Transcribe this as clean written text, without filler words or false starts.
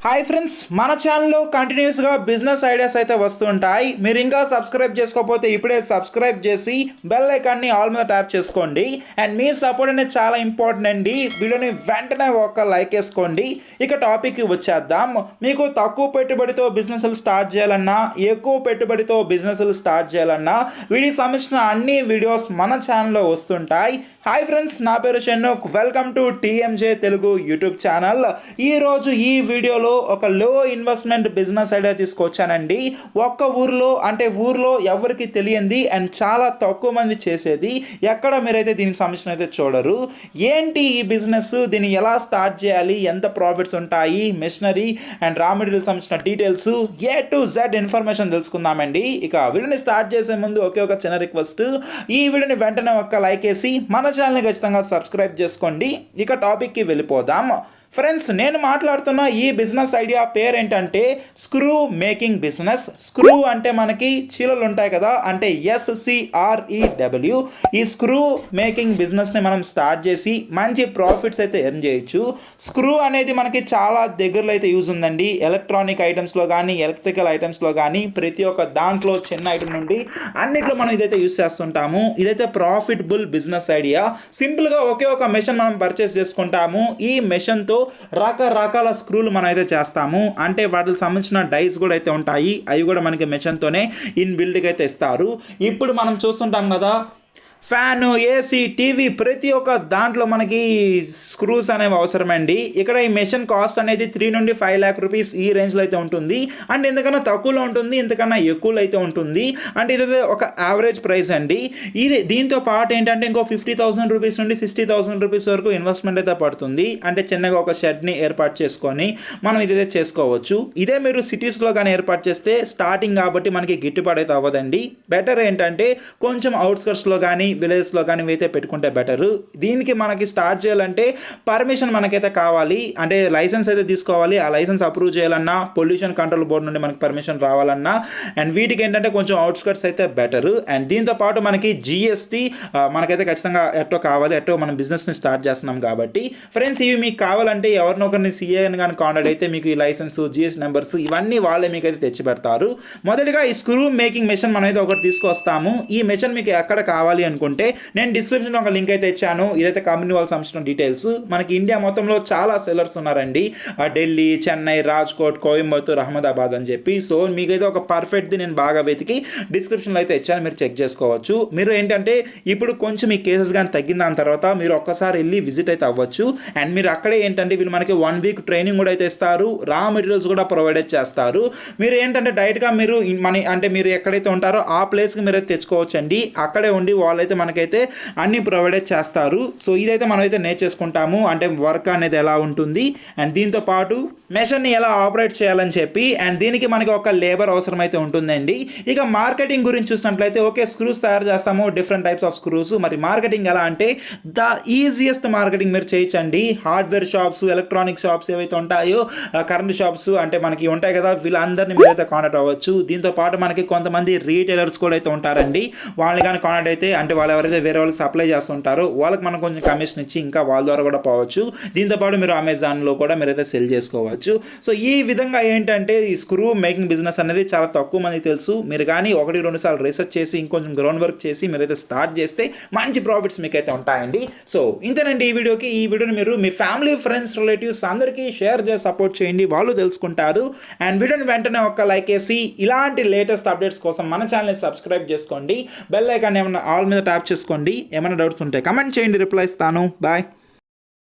Hi friends, మన ఛానల్లో కంటిన్యూస్గా బిజినెస్ ఐడియాస్ అయితే వస్తుంటాయి. మీరు ఇంకా సబ్స్క్రైబ్ చేసుకోకపోతే ఇప్పుడే సబ్స్క్రైబ్ చేసి బెల్ ఐకాన్ని ఆల్ మీద ట్యాప్ చేసుకోండి. అండ్ మీ సపోర్ట్ అనేది చాలా ఇంపార్టెంట్ అండి. వీడియోని వెంటనే ఒక లైక్ వేసుకోండి. ఇక టాపిక్కి వచ్చేద్దాం. మీకు తక్కువ పెట్టుబడితో బిజినెస్లు స్టార్ట్ చేయాలన్నా, ఎక్కువ పెట్టుబడితో బిజినెస్లు స్టార్ట్ చేయాలన్నా వీటికి సంబంధించిన అన్ని వీడియోస్ మన ఛానల్లో వస్తుంటాయి. హాయ్ ఫ్రెండ్స్, నా పేరు Shanmukh. Welcome to TMJ Telugu YouTube channel. ఈరోజు ఈ వీడియోలో ఒక లో ఇన్వెస్ట్మెంట్ బిజినెస్ ఐడియా తీసుకొచ్చానండి. ఒక్క ఊర్లో ఎవరికి తెలియంది అండ్ చాలా తక్కువ మంది చేసేది. ఎక్కడ మీరైతే దీనికి సంబంధించిన అయితే చూడరు. ఏంటి ఈ బిజినెస్, దీన్ని ఎలా స్టార్ట్ చేయాలి, ఎంత ప్రాఫిట్స్ ఉంటాయి, మెషినరీ అండ్ రా మెటీరియల్ సంబంధించిన details A to Z information తెలుసుకుందామండి. ఇక వీడియోని స్టార్ట్ చేసే ముందు ఒక చిన్న రిక్వెస్ట్, ఈ వీడియోని వెంటనే ఒక లైక్ వేసి మన ఛానల్ని ఖచ్చితంగా సబ్స్క్రైబ్ చేసుకోండి. ఇక టాపిక్కి వెళ్ళిపోదాం. ఫ్రెండ్స్, నేను మాట్లాడుతున్న ఈ బిజినెస్ ఐడియా పేరు ఏంటంటే స్క్రూ మేకింగ్ బిజినెస్. స్క్రూ అంటే మనకి చీలలు ఉంటాయి కదా, అంటే SCREW. ఈ స్క్రూ మేకింగ్ బిజినెస్ని మనం స్టార్ట్ చేసి మంచి ప్రాఫిట్స్ అయితే ఎర్న్ చేయొచ్చు. స్క్రూ అనేది మనకి చాలా దగ్గరలో అయితే యూజ్ ఉందండి. ఎలక్ట్రానిక్ ఐటమ్స్లో కానీ, ఎలక్ట్రికల్ ఐటమ్స్లో కానీ, ప్రతి ఒక్క దాంట్లో చిన్న ఐటమ్ నుండి అన్నిట్లో మనం ఇదైతే యూజ్ చేస్తుంటాము. ఇదైతే ప్రాఫిటబుల్ బిజినెస్ ఐడియా. సింపుల్గా ఒక మెషిన్ మనం పర్చేస్ చేసుకుంటాము. ఈ మెషిన్తో రకరకాల స్క్రూలు మనం అయితే చేస్తాము. అంటే వాటికి సంబంధించిన డైస్ కూడా అయితే ఉంటాయి. అవి కూడా మనకి మెషిన్తోనే ఇన్ బిల్డ్కి అయితే ఇస్తారు. ఇప్పుడు మనం చూస్తుంటాం కదా, ఫ్యాను, ఏసీ, టీవీ, ప్రతి ఒక్క దాంట్లో మనకి స్క్రూస్ అనేవి అవసరమండి. ఇక్కడ ఈ మెషిన్ కాస్ట్ అనేది 3 నుండి 5 లాక్ రూపీస్ ఈ రేంజ్లో అయితే ఉంటుంది. అండ్ ఇంతకన్నా తక్కువలో ఉంటుంది, ఇంతకన్నా ఎక్కువలో అయితే ఉంటుంది. అంటే ఇది ఒక యావరేజ్ ప్రైస్ అండి. ఇది దీంతో పాటు ఏంటంటే ఇంకో 50,000 రూపీస్ నుండి 60,000 రూపీస్ వరకు ఇన్వెస్ట్మెంట్ అయితే పడుతుంది. అంటే చిన్నగా ఒక షెడ్ని ఏర్పాటు చేసుకొని మనం ఇదైతే చేసుకోవచ్చు. ఇదే మీరు సిటీస్లో కానీ ఏర్పాటు చేస్తే స్టార్టింగ్ కాబట్టి మనకి గిట్టుబాటు అయితే అవ్వదండి. బెటర్ ఏంటంటే కొంచెం అవుట్స్కట్స్లో కానీ, విలేజ్లో కానీ అయితే పెట్టుకుంటే బెటరు. దీనికి మనకి స్టార్ట్ చేయాలంటే పర్మిషన్ మనకైతే కావాలి. అంటే లైసెన్స్ అయితే తీసుకోవాలి. ఆ లైసెన్స్ అప్రూవ్ చేయాలన్నా, పొల్యూషన్ కంట్రోల్ బోర్డు నుండి మనకి పర్మిషన్ రావాలన్నా, అండ్ వీటికి ఏంటంటే కొంచెం అవుట్స్కట్స్ అయితే బెటరు. అండ్ దీంతో పాటు మనకి GST మనకైతే ఖచ్చితంగా ఎట్టో కావాలి. ఎట్టో మనం బిజినెస్ని స్టార్ట్ చేస్తున్నాం కాబట్టి ఫ్రెండ్స్, ఇవి మీకు కావాలంటే ఎవరినొకరిని CAని కానీ కాంటాక్ట్ అయితే మీకు ఈ లైసెన్స్, GST నెంబర్స్ ఇవన్నీ వాళ్ళే మీకు అయితే తెచ్చి పెడతారు. మొదటిగా ఈ స్క్రూ మేకింగ్ మెషిన్ మనం అయితే ఒకటి తీసుకొస్తాము. ఈ మెషిన్ మీకు ఎక్కడ కావాలి అనుకుంటే నేను డిస్క్రిప్షన్లో ఒక లింక్ అయితే ఇచ్చాను. ఇదైతే కంపెనీ వాళ్ళకి సంబంధించిన డీటెయిల్స్. మనకి ఇండియా మొత్తంలో చాలా సెల్లర్స్ ఉన్నారండి. ఢిల్లీ, చెన్నై, రాజ్కోట్, కోయంబత్తూర్, అహ్మదాబాద్ అని చెప్పి. సో మీకైతే ఒక పర్ఫెక్ట్ది నేను బాగా వెతికి డిస్క్రిప్షన్లో అయితే ఇచ్చాను, మీరు చెక్ చేసుకోవచ్చు. మీరు ఏంటంటే ఇప్పుడు కొంచెం మీ కేసెస్ కానీ తగ్గిన దాని తర్వాత మీరు ఒక్కసారి వెళ్ళి విజిట్ అయితే అవ్వచ్చు. అండ్ మీరు అక్కడే ఏంటంటే వీళ్ళు మనకి 1 వీక్ ట్రైనింగ్ కూడా అయితే ఇస్తారు. రా మెటీరియల్స్ కూడా ప్రొవైడ్ చేస్తారు. మీరు ఏంటంటే డైరెక్ట్గా మీరు అంటే మీరు ఎక్కడైతే ఉంటారో ఆ ప్లేస్కి మీరు అయితే తెచ్చుకోవచ్చు అండి. అక్కడే ఉండి వాళ్ళైతే మనకైతే అన్ని ప్రొవైడ్ చేస్తారు. సో ఇదైతే మనం అయితే నేర్చేసుకుంటాము, అంటే వర్క్ అనేది ఎలా ఉంటుంది అండ్ దీంతో పాటు మెషిన్ని ఎలా ఆపరేట్ చేయాలని చెప్పి. అండ్ దీనికి మనకి ఒక లేబర్ అవసరం అయితే ఉంటుందండి. ఇక మార్కెటింగ్ గురించి చూసినట్లయితే స్క్రూస్ తయారు చేస్తాము, డిఫరెంట్ టైప్స్ ఆఫ్ స్క్రూస్. మరి మార్కెటింగ్ ఎలా అంటే ద ఈజియెస్ట్ మార్కెటింగ్ మీరు చేయొచ్చండి. హార్డ్వేర్ షాప్స్, ఎలక్ట్రానిక్ షాప్స్ ఏవైతే ఉంటాయో, కరెంట్ షాప్స్ అంటే మనకి ఉంటాయి కదా, వీళ్ళందరినీ మీరైతే కాంటాక్ట్ అవ్వచ్చు. దీంతో పాటు మనకి కొంతమంది రీటైలర్స్ కూడా అయితే ఉంటారండి. వాళ్ళని కానీ కాంటాక్ట్ అయితే, అంటే వాళ్ళు ఎవరైతే వేరే వాళ్ళకి సప్లై చేస్తుంటారో వాళ్ళకి మనం కొంచెం కమిషన్ ఇచ్చి ఇంకా వాళ్ళ ద్వారా కూడా పోవచ్చు. దీంతో పాటు మీరు అమెజాన్లో కూడా మీరైతే సెల్ చేసుకోవచ్చు. సో ఈ విధంగా ఏంటంటే ఈ స్క్రూ మేకింగ్ బిజినెస్ అనేది చాలా తక్కువ మంది తెలుసు. మీరు కానీ 1-2 సార్లు రీసెర్చ్ చేసి ఇంకొంచెం గ్రౌండ్ వర్క్ చేసి మీరైతే స్టార్ట్ చేస్తే మంచి ప్రాఫిట్స్ మీకైతే ఉంటాయండి. సో ఇంతేనండి ఈ వీడియోకి. ఈ వీడియోని మీరు మీ ఫ్యామిలీ, ఫ్రెండ్స్, రిలేటివ్స్ అందరికీ షేర్ చేసి సపోర్ట్ చేయండి, వాళ్ళు తెలుసుకుంటారు. అండ్ వీడియోని వెంటనే ఒక లైక్ వేసి ఇలాంటి లేటెస్ట్ అప్డేట్స్ కోసం మన ఛానల్ని సబ్స్క్రైబ్ చేసుకోండి. బెల్ ఐకాన్ ఏమైనా ఆల్ మీద ట్యాప్ చేసుకోండి. ఏమైనా డౌట్స్ ఉంటే కమెంట్ చేయండి, రిప్లై ఇస్తాను. బాయ్.